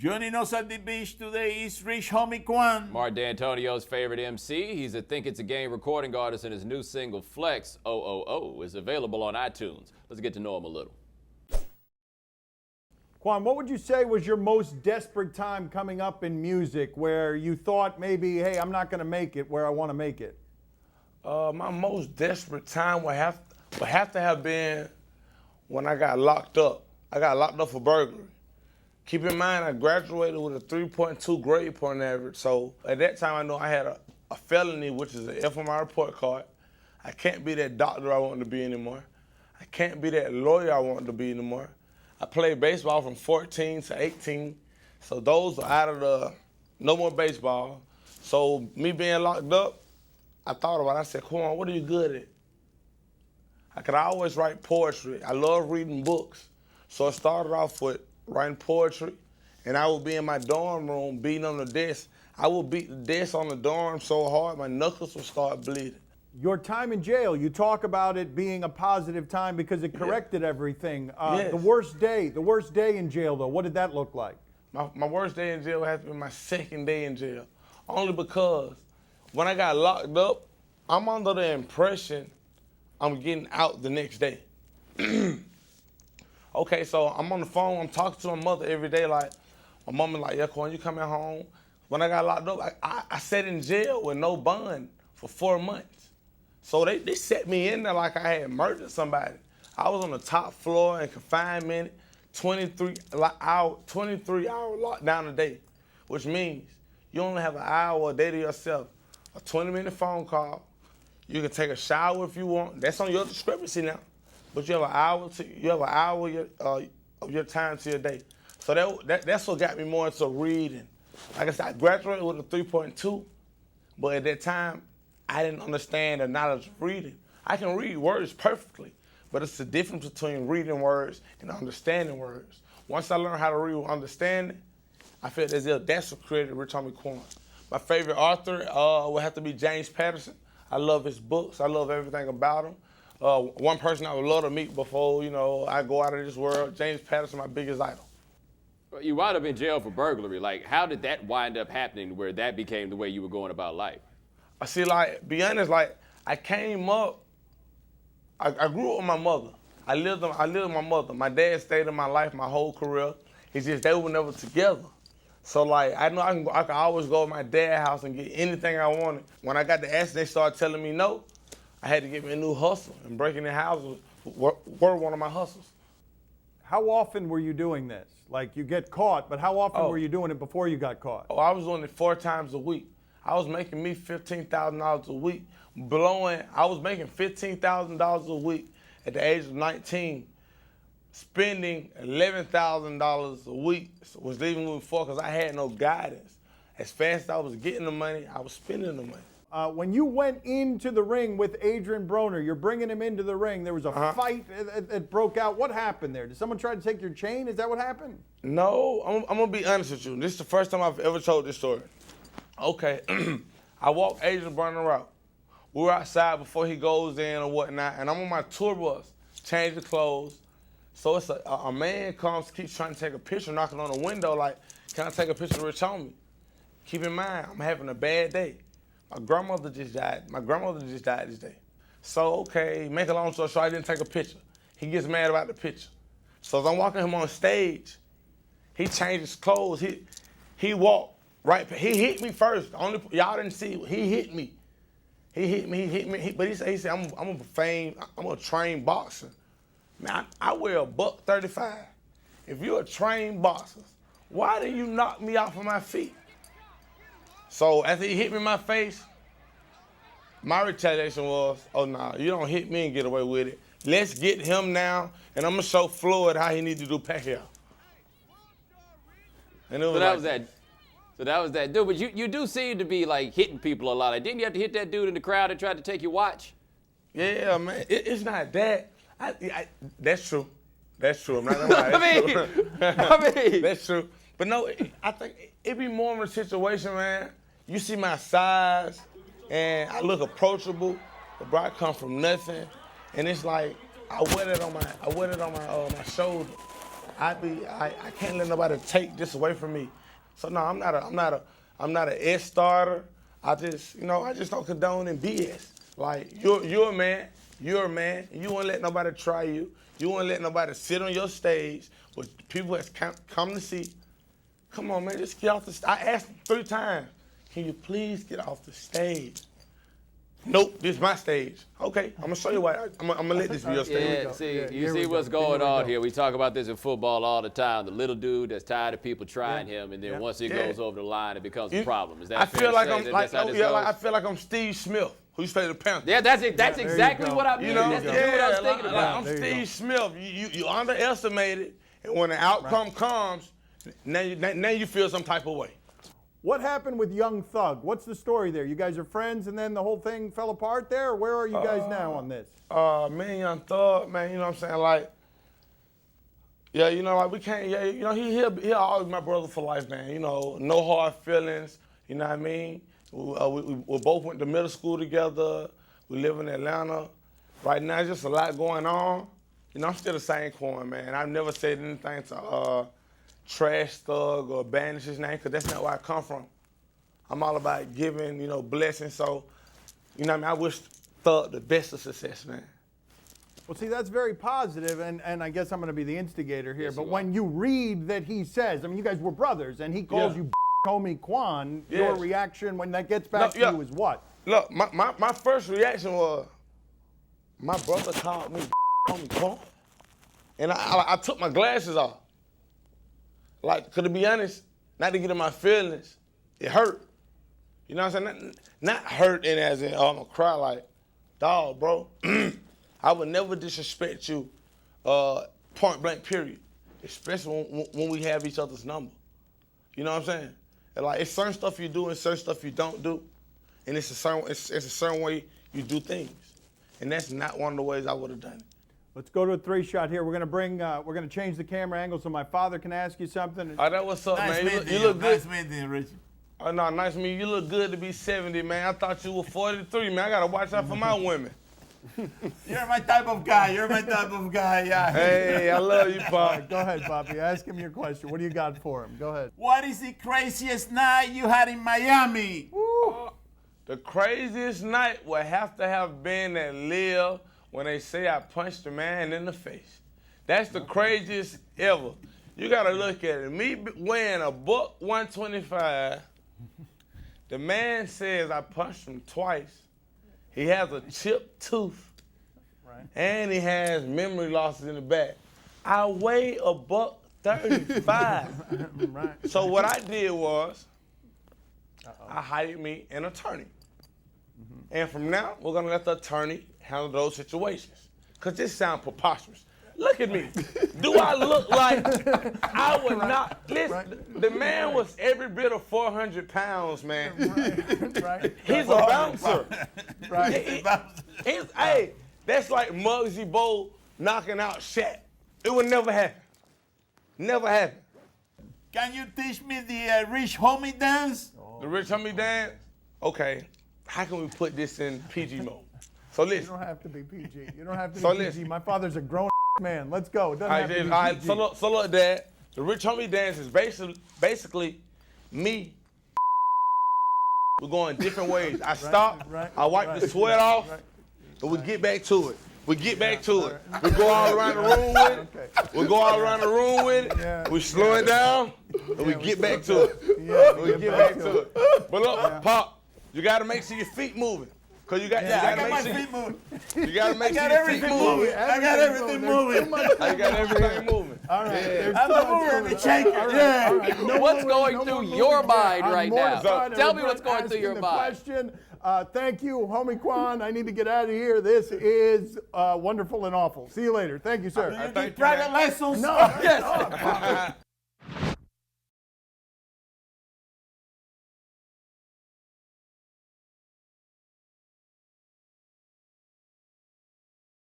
Joining us at the beach today is Rich Homie Quan. Mark D'Antonio's favorite MC. He's a Think It's a Game recording artist, and his new single, Flex, OOO, is available on iTunes. Let's get to know him a little. Quan, what would you say was your most desperate time coming up in music where you thought maybe, hey, I'm not going to make it where I want to make it? My most desperate time would have to have been when I got locked up. I got locked up for burglary. Keep in mind, I graduated with a 3.2 grade point average, so at that time I know I had a felony, which is an F on my report card. I can't be that doctor I wanted to be anymore. I can't be that lawyer I wanted to be anymore. I played baseball from 14 to 18, so those are out of the no more baseball. So me being locked up, I thought about it. I said, come on, what are you good at? I could always write poetry. I love reading books. So I started off with writing poetry, and I would be in my dorm room beating on the desk. I would beat the desk on the dorm so hard my knuckles would start bleeding. Your time in jail, you talk about it being a positive time because it corrected everything. Yes. The worst day in jail though, what did that look like? My worst day in jail has to be my second day in jail, only because when I got locked up, I'm under the impression I'm getting out the next day. Okay, so I'm on the phone, I'm talking to my mother every day, like, my mama like, yeah, Quan, you coming home? When I got locked up, I sat in jail with no bond for 4 months. So they set me in there like I had murdered somebody. I was on the top floor in confinement, 23-hour lockdown a day, which means you only have an hour a day to yourself, a 20-minute phone call. You can take a shower if you want. That's on your discrepancy now. But you have an hour of your time to your day. So that's what got me more into reading. Like I said, I graduated with a 3.2, but at that time, I didn't understand the knowledge of reading. I can read words perfectly, but it's the difference between reading words and understanding words. Once I learned how to read with understanding, I felt as if that's what created Rich Homie Quan. My favorite author would have to be James Patterson. I love his books. I love everything about him. One person I would love to meet before, I go out of this world, James Patterson, my biggest idol. You wound up in jail for burglary. Like, how did that wind up happening where that became the way you were going about life? I see, be honest, I came up, I grew up with my mother. I lived with my mother. My dad stayed in my life my whole career. It's just they were never together. So I know I could always go to my dad's house and get anything I wanted. When I got the accident, they started telling me no. I had to get me a new hustle, and breaking the houses were one of my hustles. How often were you doing this? Like, you get caught, but how often were you doing it before you got caught? I was doing it 4 times a week. I was making me $15,000 a week, I was making $15,000 a week at the age of 19, spending $11,000 a week was leaving me before because I had no guidance. As fast as I was getting the money, I was spending the money. When you went into the ring with Adrien Broner, you're bringing him into the ring. There was a fight that broke out. What happened there? Did someone try to take your chain? Is that what happened? No, I'm going to be honest with you. This is the first time I've ever told this story. Okay, I walked Adrien Broner out. We were outside before he goes in or whatnot, and I'm on my tour bus, changing clothes. So it's a man comes, keeps trying to take a picture, knocking on the window like, can I take a picture of Rich Homie? Keep in mind, I'm having a bad day. My grandmother just died this day. So, okay, make a long story short, I didn't take a picture. He gets mad about the picture. So as I'm walking him on stage, he changed his clothes. He walked right, he hit me first. Y'all didn't see, he hit me. But he said, I'm a trained boxer. Man, I weigh $135. If you're a trained boxer, why did you knock me off of my feet? So after he hit me in my face, my retaliation was, oh no, you don't hit me and get away with it. Let's get him now, and I'm gonna show Floyd how he needs to do Pacquiao. And it was So that was that dude. But you do seem to be like hitting people a lot. Like, didn't you have to hit that dude in the crowd that tried to take your watch? Yeah, man. It's not that. That's true. That's true. I'm not gonna lie. I mean, That's true. But no, I think it be more of a situation, man. You see my size, and I look approachable, but bro, I come from nothing, and it's like I wear it on my shoulder. I can't let nobody take this away from me. So no, I'm not an S starter. I just don't condone in BS. Like you're a man, and you won't let nobody try you. You won't let nobody sit on your stage with people that's come to see. Come on, man, just get off the stage. I asked him 3 times, can you please get off the stage? Nope, this is my stage. Okay, I'm gonna show you why. I'm gonna let this be your stage. Yeah, you see what's going on here. We talk about this in football all the time. The little dude that's tired of people trying him, and then once he goes over the line, it becomes a problem. Is that I fair feel to like say I'm that like, that's how this goes? I feel like I'm Steve Smith, who used to play the Panthers. Yeah, that's exactly what I mean. You know, That's the dude I was thinking about. I'm Steve Smith. You underestimate it, and when the outcome comes, now you feel some type of way. What happened with Young Thug? What's the story there? You guys are friends and then the whole thing fell apart there? Or where are you guys now on this? Me and Young Thug, man, you know what I'm saying? Like, yeah, you know, like we can't, yeah, you know, he'll always be my brother for life, man. You know, no hard feelings, you know what I mean? We both went to middle school together. We live in Atlanta. Right now, there's just a lot going on. You know, I'm still the same Quan, man. I've never said anything to trash Thug or banish his name, because that's not where I come from. I'm all about giving, you know, blessings. So, you know what I mean? I wish Thug the best of success, man. Well, see, that's very positive, and I guess I'm going to be the instigator here, but when you read that he says, I mean, you guys were brothers, and he calls you homie Quan, your reaction when that gets back to you is what? Look, my first reaction was, my brother called me homie Quan, and I took my glasses off. Like, to be honest, not to get in my feelings, it hurt. You know what I'm saying? Not hurting as in, oh, I'm gonna cry, like, dog, bro, I would never disrespect you, point blank, period. Especially when we have each other's number. You know what I'm saying? And like, it's certain stuff you do and certain stuff you don't do. And it's a certain way you do things. And that's not one of the ways I would have done it. Let's go to a 3-shot here. We're gonna change the camera angle so my father can ask you something. Oh, that what's up, Nice man? meeting You look good. Nice meeting you, Richie. Oh, no, nice meeting you. You look good to be 70, man. I thought you were 43, man. I gotta watch out for my women. You're my type of guy. You're my type of guy, yeah. Hey, I love you, Pop. Go ahead, Bobby. Ask him your question. What do you got for him? Go ahead. What is the craziest night you had in Miami? The craziest night would have to have been at Live when they say I punched a man in the face. That's the craziest ever. You gotta look at it. Me weighing a buck 125, the man says I punched him twice. He has a chipped tooth, and he has memory losses in the back. I weigh a buck 35. So what I did was, I hired me an attorney. And from now, we're gonna let the attorney handle those situations. Cause this sounds preposterous. Look at me. Do I look like I would not? Listen, the man was every bit of 400 pounds, man. He's a bouncer. Hey, that's like Muggsy Bogues knocking out Shaq. It would never happen. Never happen. Can you teach me the rich homie dance? The rich homie dance? Okay. How can we put this in PG mode? So listen. You don't have to be PG. You don't have to be So PG. listen. My father's a grown man. Let's go. It doesn't have to be All right, PG. so look, Dad. The rich homie dance is basically me. We're going different ways. I stop, I wipe the sweat off, and we get back to it. We get back to it. We go all around the room with it. We go all around the room with it. We slow it down, and we get back to it. We get back to it. But look, Pop, you got to make sure your feet moving. Cause you got I to got my make feet moving. sure you got to make I sure got your feet everything moving. moving. I got everything moving. You got everything moving. All right. I'm the mover and the shaker. Yeah. What's going through your mind right now? Tell me what's going through your mind. Question. Thank you, homie Quan. I need to get out of here. This is wonderful and awful. See you later. Thank you, sir. You need private lessons. No.